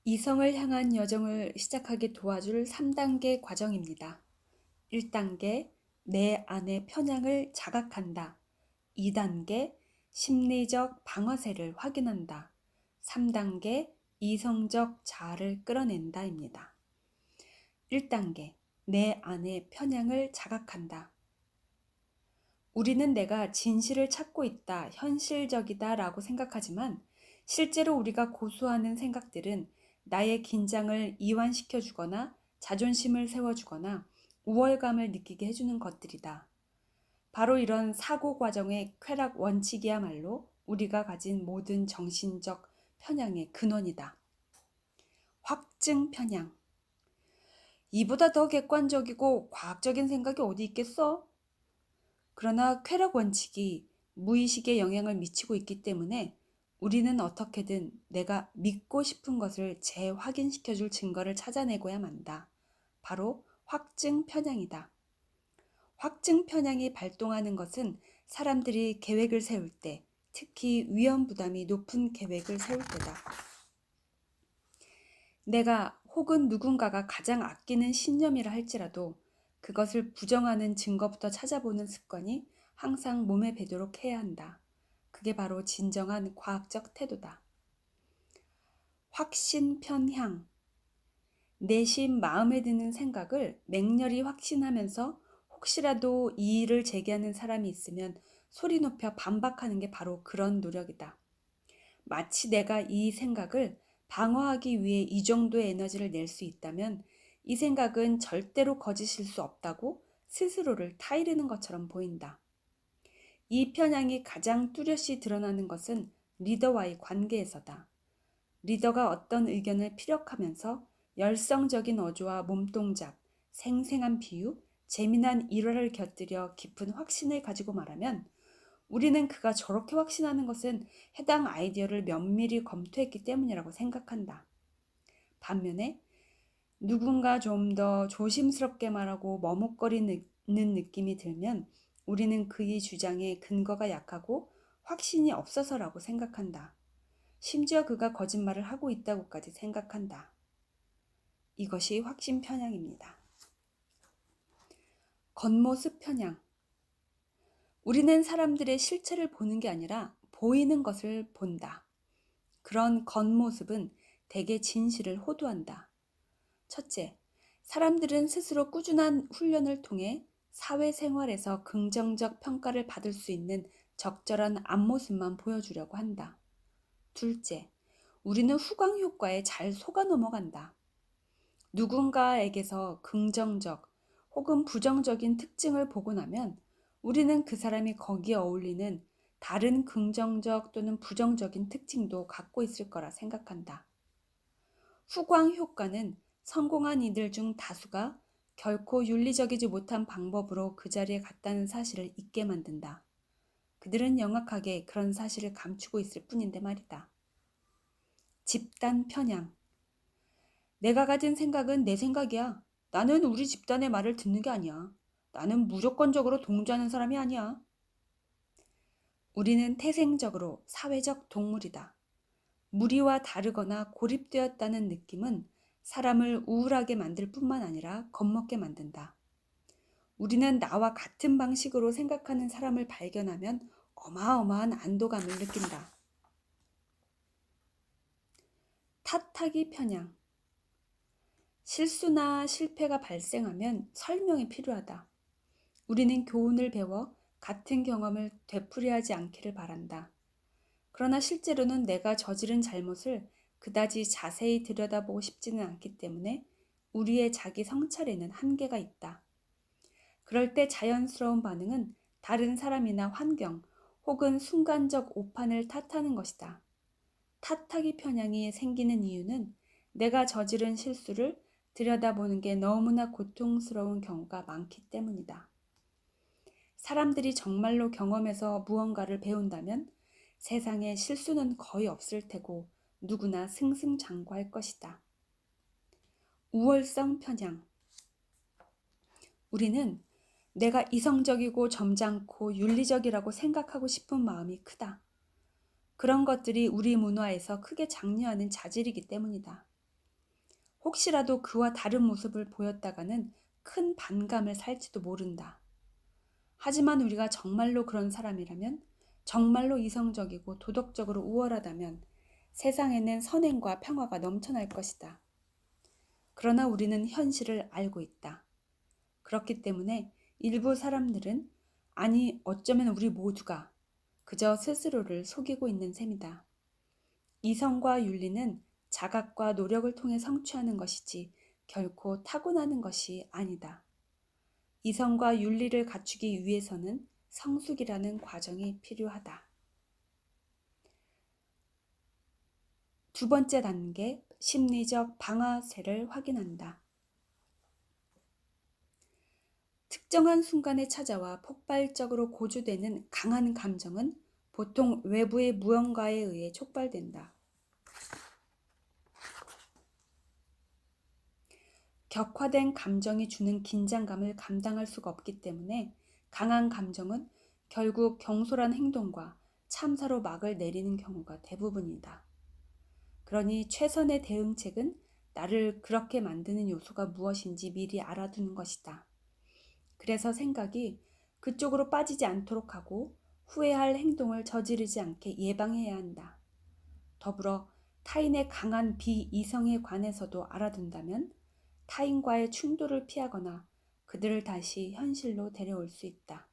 이성을 향한 여정을 시작하게 도와줄 3단계 과정입니다. 1단계, 내 안의 편향을 자각한다. 2단계, 심리적 방어세를 확인한다. 3단계, 이성적 자아를 끌어낸다입니다. 1단계, 내 안의 편향을 자각한다. 우리는 내가 진실을 찾고 있다, 현실적이다 라고 생각하지만 실제로 우리가 고수하는 생각들은 나의 긴장을 이완시켜 주거나 자존심을 세워주거나 우월감을 느끼게 해주는 것들이다. 바로 이런 사고 과정의 쾌락 원칙이야말로 우리가 가진 모든 정신적 편향의 근원이다. 확증 편향. 이보다 더 객관적이고 과학적인 생각이 어디 있겠어? 그러나 쾌락 원칙이 무의식에 영향을 미치고 있기 때문에 우리는 어떻게든 내가 믿고 싶은 것을 재확인시켜줄 증거를 찾아내고야 만다. 바로 확증 편향이다. 확증 편향이 발동하는 것은 사람들이 계획을 세울 때, 특히 위험 부담이 높은 계획을 세울 때다. 내가 혹은 누군가가 가장 아끼는 신념이라 할지라도 그것을 부정하는 증거부터 찾아보는 습관이 항상 몸에 배도록 해야 한다. 그게 바로 진정한 과학적 태도다. 확신 편향. 내심 마음에 드는 생각을 맹렬히 확신하면서 혹시라도 이의를 제기하는 사람이 있으면 소리 높여 반박하는 게 바로 그런 노력이다. 마치 내가 이 생각을 방어하기 위해 이 정도의 에너지를 낼 수 있다면 이 생각은 절대로 거짓일 수 없다고 스스로를 타이르는 것처럼 보인다. 이 편향이 가장 뚜렷이 드러나는 것은 리더와의 관계에서다. 리더가 어떤 의견을 피력하면서 열성적인 어조와 몸동작, 생생한 비유, 재미난 일화를 곁들여 깊은 확신을 가지고 말하면 우리는 그가 저렇게 확신하는 것은 해당 아이디어를 면밀히 검토했기 때문이라고 생각한다. 반면에 누군가 좀 더 조심스럽게 말하고 머뭇거리는 느낌이 들면 우리는 그의 주장에 근거가 약하고 확신이 없어서라고 생각한다. 심지어 그가 거짓말을 하고 있다고까지 생각한다. 이것이 확신 편향입니다. 겉모습 편향. 우리는 사람들의 실체를 보는 게 아니라 보이는 것을 본다. 그런 겉모습은 대개 진실을 호도한다. 첫째, 사람들은 스스로 꾸준한 훈련을 통해 사회생활에서 긍정적 평가를 받을 수 있는 적절한 앞모습만 보여주려고 한다. 둘째, 우리는 후광 효과에 잘 속아 넘어간다. 누군가에게서 긍정적 혹은 부정적인 특징을 보고 나면 우리는 그 사람이 거기에 어울리는 다른 긍정적 또는 부정적인 특징도 갖고 있을 거라 생각한다. 후광 효과는 성공한 이들 중 다수가 결코 윤리적이지 못한 방법으로 그 자리에 갔다는 사실을 잊게 만든다. 그들은 영악하게 그런 사실을 감추고 있을 뿐인데 말이다. 집단 편향. 내가 가진 생각은 내 생각이야. 나는 우리 집단의 말을 듣는 게 아니야. 나는 무조건적으로 동조하는 사람이 아니야. 우리는 태생적으로 사회적 동물이다. 무리와 다르거나 고립되었다는 느낌은 사람을 우울하게 만들 뿐만 아니라 겁먹게 만든다. 우리는 나와 같은 방식으로 생각하는 사람을 발견하면 어마어마한 안도감을 느낀다. 탓하기 편향. 실수나 실패가 발생하면 설명이 필요하다. 우리는 교훈을 배워 같은 경험을 되풀이하지 않기를 바란다. 그러나 실제로는 내가 저지른 잘못을 그다지 자세히 들여다보고 싶지는 않기 때문에 우리의 자기 성찰에는 한계가 있다. 그럴 때 자연스러운 반응은 다른 사람이나 환경 혹은 순간적 오판을 탓하는 것이다. 탓하기 편향이 생기는 이유는 내가 저지른 실수를 들여다보는 게 너무나 고통스러운 경우가 많기 때문이다. 사람들이 정말로 경험에서 무언가를 배운다면 세상에 실수는 거의 없을 테고 누구나 승승장구할 것이다. 우월성 편향. 우리는 내가 이성적이고 점잖고 윤리적이라고 생각하고 싶은 마음이 크다. 그런 것들이 우리 문화에서 크게 장려하는 자질이기 때문이다. 혹시라도 그와 다른 모습을 보였다가는 큰 반감을 살지도 모른다. 하지만 우리가 정말로 그런 사람이라면, 정말로 이성적이고 도덕적으로 우월하다면 세상에는 선행과 평화가 넘쳐날 것이다. 그러나 우리는 현실을 알고 있다. 그렇기 때문에 일부 사람들은, 아니 어쩌면 우리 모두가 그저 스스로를 속이고 있는 셈이다. 이성과 윤리는 자각과 노력을 통해 성취하는 것이지 결코 타고나는 것이 아니다. 이성과 윤리를 갖추기 위해서는 성숙이라는 과정이 필요하다. 두 번째 단계, 심리적 방아쇠를 확인한다. 특정한 순간에 찾아와 폭발적으로 고조되는 강한 감정은 보통 외부의 무언가에 의해 촉발된다. 격화된 감정이 주는 긴장감을 감당할 수가 없기 때문에 강한 감정은 결국 경솔한 행동과 참사로 막을 내리는 경우가 대부분이다. 그러니 최선의 대응책은 나를 그렇게 만드는 요소가 무엇인지 미리 알아두는 것이다. 그래서 생각이 그쪽으로 빠지지 않도록 하고 후회할 행동을 저지르지 않게 예방해야 한다. 더불어 타인의 강한 비이성에 관해서도 알아둔다면 타인과의 충돌을 피하거나 그들을 다시 현실로 데려올 수 있다.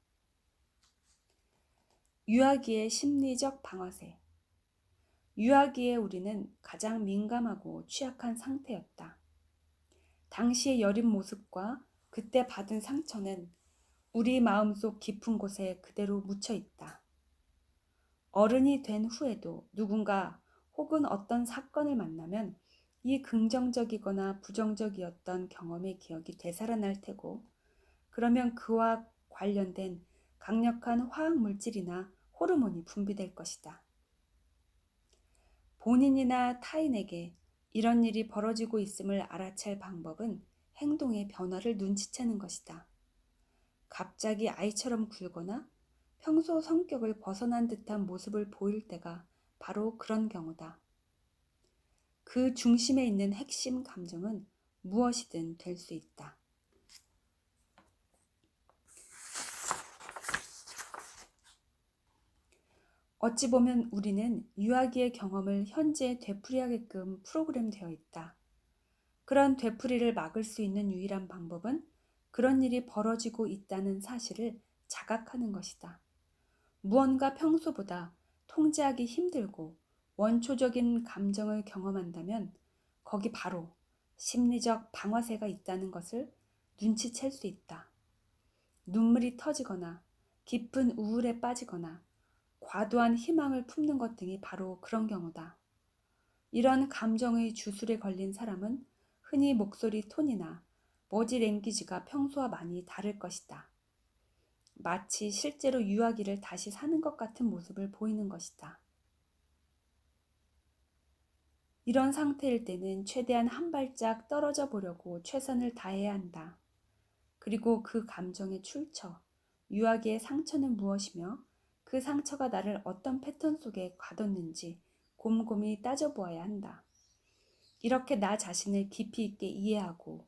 유아기의 심리적 방아쇠. 유아기에 우리는 가장 민감하고 취약한 상태였다. 당시의 여린 모습과 그때 받은 상처는 우리 마음속 깊은 곳에 그대로 묻혀 있다. 어른이 된 후에도 누군가 혹은 어떤 사건을 만나면 이 긍정적이거나 부정적이었던 경험의 기억이 되살아날 테고, 그러면 그와 관련된 강력한 화학 물질이나 호르몬이 분비될 것이다. 본인이나 타인에게 이런 일이 벌어지고 있음을 알아챌 방법은 행동의 변화를 눈치채는 것이다. 갑자기 아이처럼 굴거나 평소 성격을 벗어난 듯한 모습을 보일 때가 바로 그런 경우다. 그 중심에 있는 핵심 감정은 무엇이든 될 수 있다. 어찌 보면 우리는 유아기의 경험을 현재에 되풀이하게끔 프로그램되어 있다. 그런 되풀이를 막을 수 있는 유일한 방법은 그런 일이 벌어지고 있다는 사실을 자각하는 것이다. 무언가 평소보다 통제하기 힘들고 원초적인 감정을 경험한다면 거기 바로 심리적 방아쇠가 있다는 것을 눈치챌 수 있다. 눈물이 터지거나 깊은 우울에 빠지거나 과도한 희망을 품는 것 등이 바로 그런 경우다. 이런 감정의 주술에 걸린 사람은 흔히 목소리 톤이나 버디 랭귀지가 평소와 많이 다를 것이다. 마치 실제로 유아기를 다시 사는 것 같은 모습을 보이는 것이다. 이런 상태일 때는 최대한 한 발짝 떨어져 보려고 최선을 다해야 한다. 그리고 그 감정의 출처, 유아기의 상처는 무엇이며 그 상처가 나를 어떤 패턴 속에 가뒀는지 곰곰이 따져보아야 한다. 이렇게 나 자신을 깊이 있게 이해하고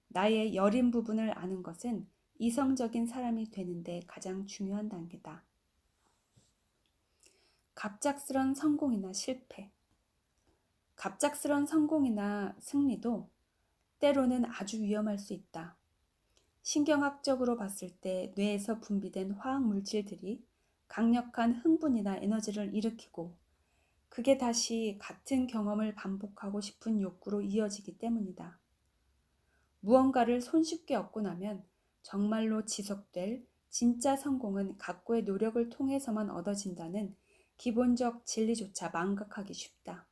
나의 여린 부분을 아는 것은 이성적인 사람이 되는데 가장 중요한 단계다. 갑작스런 성공이나 실패. 갑작스런 성공이나 승리도 때로는 아주 위험할 수 있다. 신경학적으로 봤을 때 뇌에서 분비된 화학 물질들이 강력한 흥분이나 에너지를 일으키고 그게 다시 같은 경험을 반복하고 싶은 욕구로 이어지기 때문이다. 무언가를 손쉽게 얻고 나면 정말로 지속될 진짜 성공은 각고의 노력을 통해서만 얻어진다는 기본적 진리조차 망각하기 쉽다.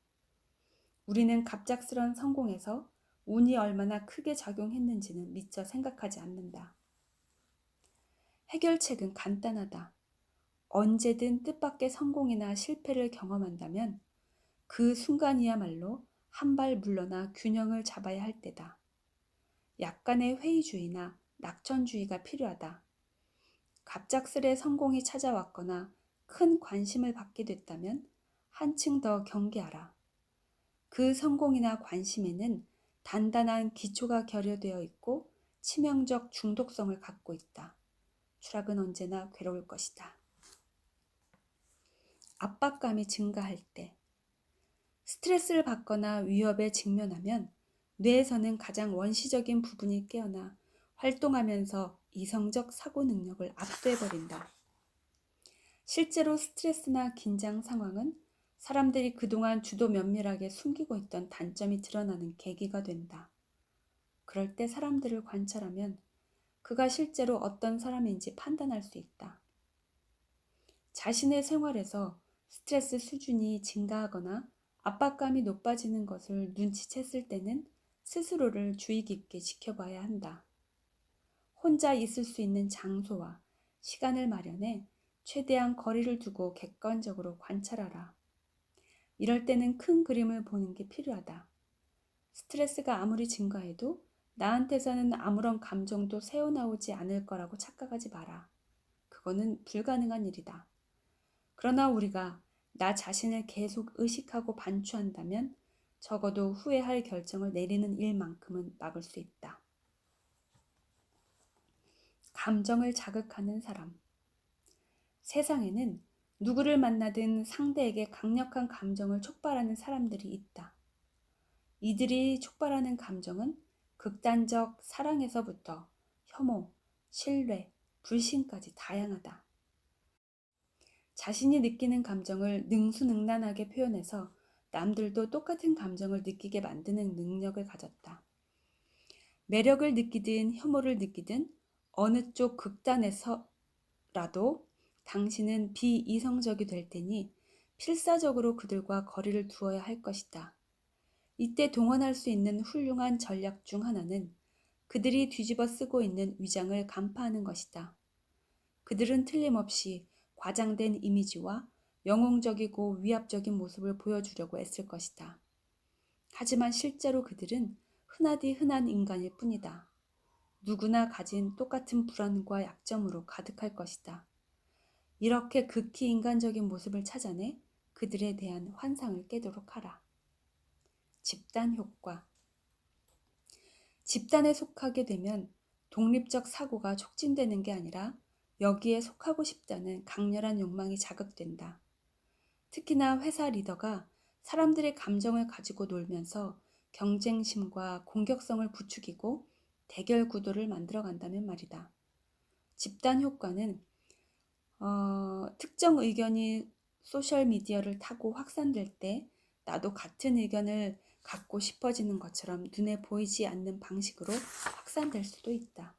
우리는 갑작스런 성공에서 운이 얼마나 크게 작용했는지는 미처 생각하지 않는다. 해결책은 간단하다. 언제든 뜻밖의 성공이나 실패를 경험한다면 그 순간이야말로 한 발 물러나 균형을 잡아야 할 때다. 약간의 회의주의나 낙천주의가 필요하다. 갑작스레 성공이 찾아왔거나 큰 관심을 받게 됐다면 한층 더 경계하라. 그 성공이나 관심에는 단단한 기초가 결여되어 있고 치명적 중독성을 갖고 있다. 추락은 언제나 괴로울 것이다. 압박감이 증가할 때, 스트레스를 받거나 위협에 직면하면 뇌에서는 가장 원시적인 부분이 깨어나 활동하면서 이성적 사고 능력을 압도해버린다. 실제로 스트레스나 긴장 상황은 사람들이 그동안 주도 면밀하게 숨기고 있던 단점이 드러나는 계기가 된다. 그럴 때 사람들을 관찰하면 그가 실제로 어떤 사람인지 판단할 수 있다. 자신의 생활에서 스트레스 수준이 증가하거나 압박감이 높아지는 것을 눈치챘을 때는 스스로를 주의 깊게 지켜봐야 한다. 혼자 있을 수 있는 장소와 시간을 마련해 최대한 거리를 두고 객관적으로 관찰하라. 이럴 때는 큰 그림을 보는 게 필요하다. 스트레스가 아무리 증가해도 나한테서는 아무런 감정도 새어나오지 않을 거라고 착각하지 마라. 그거는 불가능한 일이다. 그러나 우리가 나 자신을 계속 의식하고 반추한다면 적어도 후회할 결정을 내리는 일만큼은 막을 수 있다. 감정을 자극하는 사람. 세상에는 누구를 만나든 상대에게 강력한 감정을 촉발하는 사람들이 있다. 이들이 촉발하는 감정은 극단적 사랑에서부터 혐오, 신뢰, 불신까지 다양하다. 자신이 느끼는 감정을 능수능란하게 표현해서 남들도 똑같은 감정을 느끼게 만드는 능력을 가졌다. 매력을 느끼든 혐오를 느끼든 어느 쪽 극단에서라도 당신은 비이성적이 될 테니 필사적으로 그들과 거리를 두어야 할 것이다. 이때 동원할 수 있는 훌륭한 전략 중 하나는 그들이 뒤집어 쓰고 있는 위장을 간파하는 것이다. 그들은 틀림없이 과장된 이미지와 영웅적이고 위압적인 모습을 보여주려고 애쓸 것이다. 하지만 실제로 그들은 흔하디 흔한 인간일 뿐이다. 누구나 가진 똑같은 불안과 약점으로 가득할 것이다. 이렇게 극히 인간적인 모습을 찾아내 그들에 대한 환상을 깨도록 하라. 집단 효과. 집단에 속하게 되면 독립적 사고가 촉진되는 게 아니라 여기에 속하고 싶다는 강렬한 욕망이 자극된다. 특히나 회사 리더가 사람들의 감정을 가지고 놀면서 경쟁심과 공격성을 부추기고 대결 구도를 만들어 간다면 말이다. 집단 효과는 특정 의견이 소셜미디어를 타고 확산될 때 나도 같은 의견을 갖고 싶어지는 것처럼 눈에 보이지 않는 방식으로 확산될 수도 있다.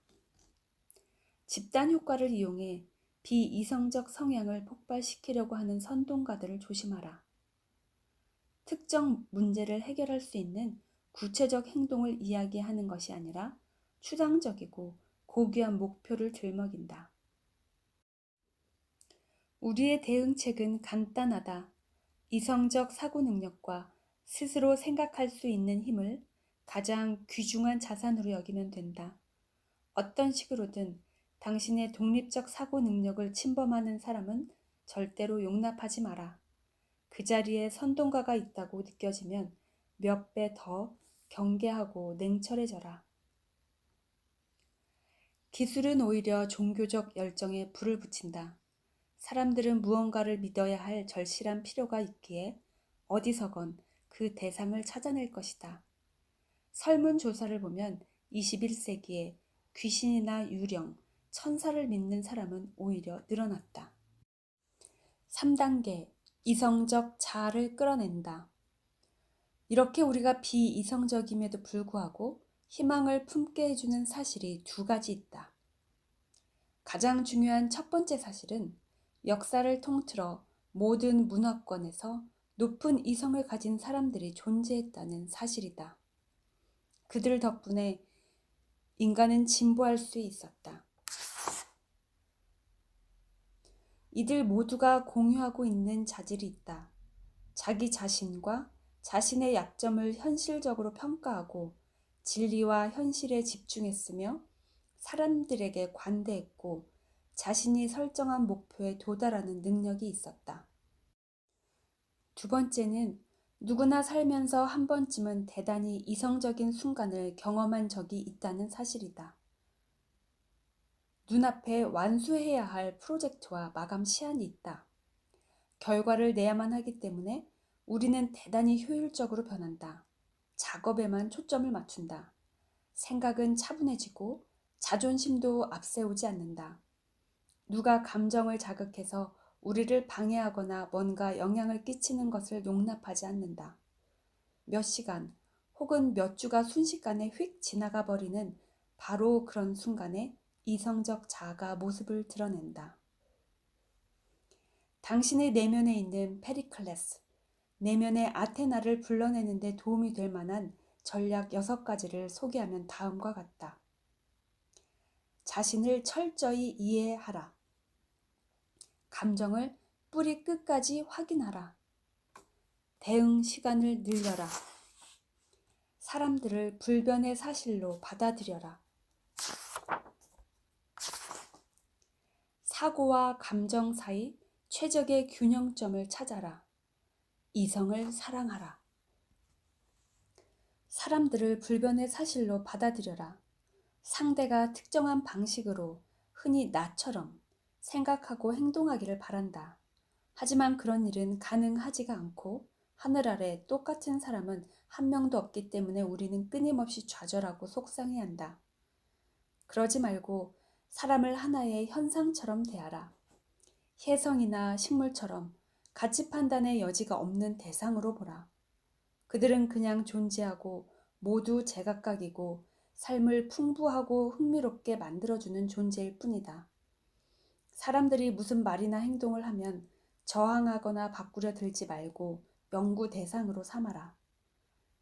집단 효과를 이용해 비이성적 성향을 폭발시키려고 하는 선동가들을 조심하라. 특정 문제를 해결할 수 있는 구체적 행동을 이야기하는 것이 아니라 추상적이고 고귀한 목표를 들먹인다. 우리의 대응책은 간단하다. 이성적 사고 능력과 스스로 생각할 수 있는 힘을 가장 귀중한 자산으로 여기면 된다. 어떤 식으로든 당신의 독립적 사고 능력을 침범하는 사람은 절대로 용납하지 마라. 그 자리에 선동가가 있다고 느껴지면 몇 배 더 경계하고 냉철해져라. 기술은 오히려 종교적 열정에 불을 붙인다. 사람들은 무언가를 믿어야 할 절실한 필요가 있기에 어디서건 그 대상을 찾아낼 것이다. 설문조사를 보면 21세기에 귀신이나 유령, 천사를 믿는 사람은 오히려 늘어났다. 3단계, 이성적 자아를 끌어낸다. 이렇게 우리가 비이성적임에도 불구하고 희망을 품게 해주는 사실이 두 가지 있다. 가장 중요한 첫 번째 사실은 역사를 통틀어 모든 문화권에서 높은 이성을 가진 사람들이 존재했다는 사실이다. 그들 덕분에 인간은 진보할 수 있었다. 이들 모두가 공유하고 있는 자질이 있다. 자기 자신과 자신의 약점을 현실적으로 평가하고 진리와 현실에 집중했으며 사람들에게 관대했고 자신이 설정한 목표에 도달하는 능력이 있었다. 두 번째는 누구나 살면서 한 번쯤은 대단히 이성적인 순간을 경험한 적이 있다는 사실이다. 눈앞에 완수해야 할 프로젝트와 마감 시한이 있다. 결과를 내야만 하기 때문에 우리는 대단히 효율적으로 변한다. 작업에만 초점을 맞춘다. 생각은 차분해지고 자존심도 앞세우지 않는다. 누가 감정을 자극해서 우리를 방해하거나 뭔가 영향을 끼치는 것을 용납하지 않는다. 몇 시간 혹은 몇 주가 순식간에 휙 지나가 버리는 바로 그런 순간에 이성적 자아가 모습을 드러낸다. 당신의 내면에 있는 페리클레스, 내면의 아테나를 불러내는 데 도움이 될 만한 전략 6가지를 소개하면 다음과 같다. 자신을 철저히 이해하라. 감정을 뿌리 끝까지 확인하라. 대응 시간을 늘려라. 사람들을 불변의 사실로 받아들여라. 사고와 감정 사이 최적의 균형점을 찾아라. 이성을 사랑하라. 사람들을 불변의 사실로 받아들여라. 상대가 특정한 방식으로 흔히 나처럼 생각하고 행동하기를 바란다. 하지만 그런 일은 가능하지가 않고 하늘 아래 똑같은 사람은 한 명도 없기 때문에 우리는 끊임없이 좌절하고 속상해한다. 그러지 말고 사람을 하나의 현상처럼 대하라. 혜성이나 식물처럼 가치 판단의 여지가 없는 대상으로 보라. 그들은 그냥 존재하고 모두 제각각이고 삶을 풍부하고 흥미롭게 만들어주는 존재일 뿐이다. 사람들이 무슨 말이나 행동을 하면 저항하거나 바꾸려 들지 말고 연구 대상으로 삼아라.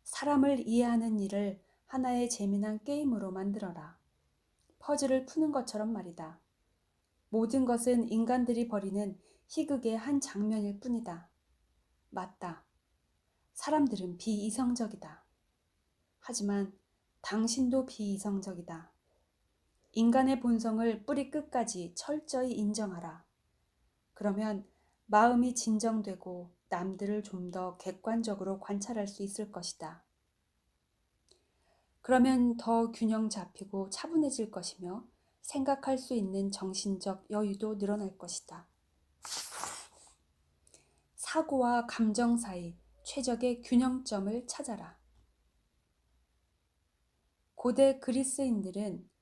사람을 이해하는 일을 하나의 재미난 게임으로 만들어라. 퍼즐을 푸는 것처럼 말이다. 모든 것은 인간들이 벌이는 희극의 한 장면일 뿐이다. 맞다. 사람들은 비이성적이다. 하지만 당신도 비이성적이다. 인간의 본성을 뿌리 끝까지 철저히 인정하라. 그러면 마음이 진정되고 남들을 좀 더 객관적으로 관찰할 수 있을 것이다. 그러면 더 균형 잡히고 차분해질 것이며 생각할 수 있는 정신적 여유도 늘어날 것이다. 사고와 감정 사이 최적의 균형점을 찾아라. 고대 그리스인들은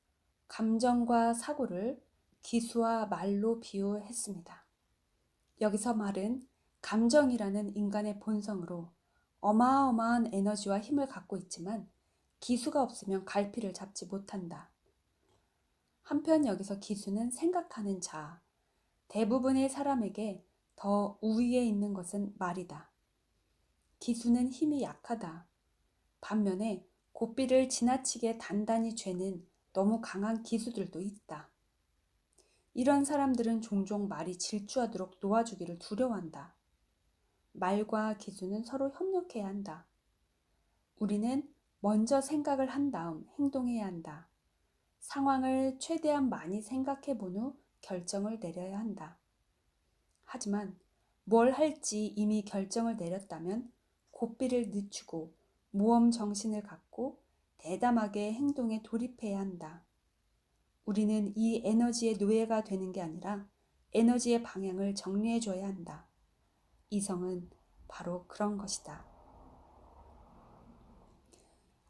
감정과 사고를 기수와 말로 비유했습니다. 여기서 말은 감정이라는 인간의 본성으로 어마어마한 에너지와 힘을 갖고 있지만 기수가 없으면 갈피를 잡지 못한다. 한편 여기서 기수는 생각하는 자, 대부분의 사람에게 더 우위에 있는 것은 말이다. 기수는 힘이 약하다. 반면에 고삐를 지나치게 단단히 죄는 너무 강한 기수들도 있다. 이런 사람들은 종종 말이 질주하도록 놓아주기를 두려워한다. 말과 기수는 서로 협력해야 한다. 우리는 먼저 생각을 한 다음 행동해야 한다. 상황을 최대한 많이 생각해 본 후 결정을 내려야 한다. 하지만 뭘 할지 이미 결정을 내렸다면 고삐를 늦추고 모험 정신을 갖고 대담하게 행동에 돌입해야 한다. 우리는 이 에너지의 노예가 되는 게 아니라 에너지의 방향을 정리해 줘야 한다. 이성은 바로 그런 것이다.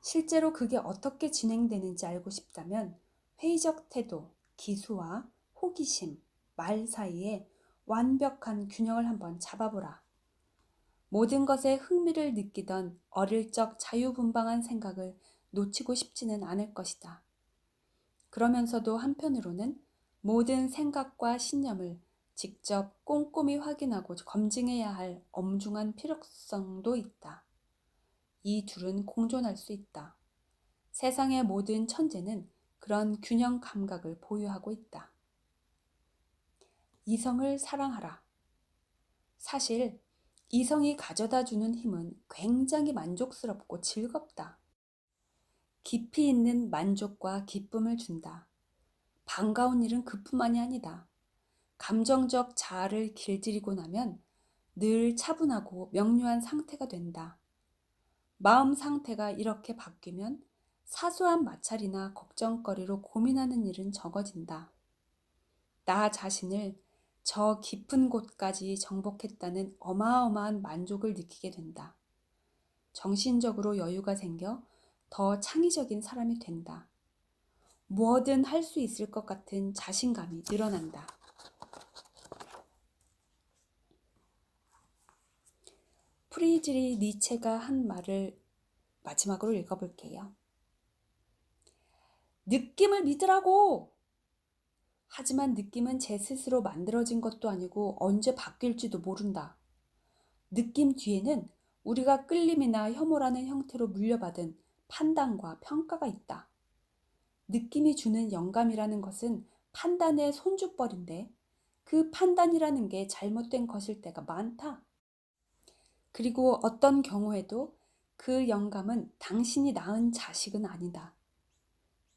실제로 그게 어떻게 진행되는지 알고 싶다면 회의적 태도, 기수와 호기심, 말 사이에 완벽한 균형을 한번 잡아보라. 모든 것에 흥미를 느끼던 어릴 적 자유분방한 생각을 놓치고 싶지는 않을 것이다. 그러면서도 한편으로는 모든 생각과 신념을 직접 꼼꼼히 확인하고 검증해야 할 엄중한 필요성도 있다. 이 둘은 공존할 수 있다. 세상의 모든 천재는 그런 균형 감각을 보유하고 있다. 이성을 사랑하라. 사실 이성이 가져다 주는 힘은 굉장히 만족스럽고 즐겁다. 깊이 있는 만족과 기쁨을 준다. 반가운 일은 그뿐만이 아니다. 감정적 자아를 길들이고 나면 늘 차분하고 명료한 상태가 된다. 마음 상태가 이렇게 바뀌면 사소한 마찰이나 걱정거리로 고민하는 일은 적어진다. 나 자신을 저 깊은 곳까지 정복했다는 어마어마한 만족을 느끼게 된다. 정신적으로 여유가 생겨 더 창의적인 사람이 된다. 뭐든 할 수 있을 것 같은 자신감이 늘어난다. 프리드리 니체가 한 말을 마지막으로 읽어볼게요. 느낌을 믿으라고! 하지만 느낌은 제 스스로 만들어진 것도 아니고 언제 바뀔지도 모른다. 느낌 뒤에는 우리가 끌림이나 혐오라는 형태로 물려받은 판단과 평가가 있다. 느낌이 주는 영감이라는 것은 판단의 손주벌인데 그 판단이라는 게 잘못된 것일 때가 많다. 그리고 어떤 경우에도 그 영감은 당신이 낳은 자식은 아니다.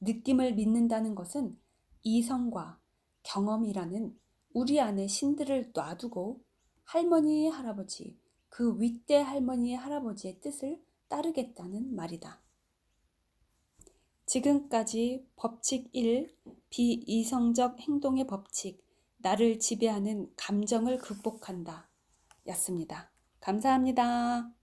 느낌을 믿는다는 것은 이성과 경험이라는 우리 안에 신들을 놔두고 할머니, 할아버지, 그 윗대 할머니, 할아버지의 뜻을 따르겠다는 말이다. 지금까지 법칙 1, 비이성적 행동의 법칙, 나를 지배하는 감정을 극복한다 였습니다. 감사합니다.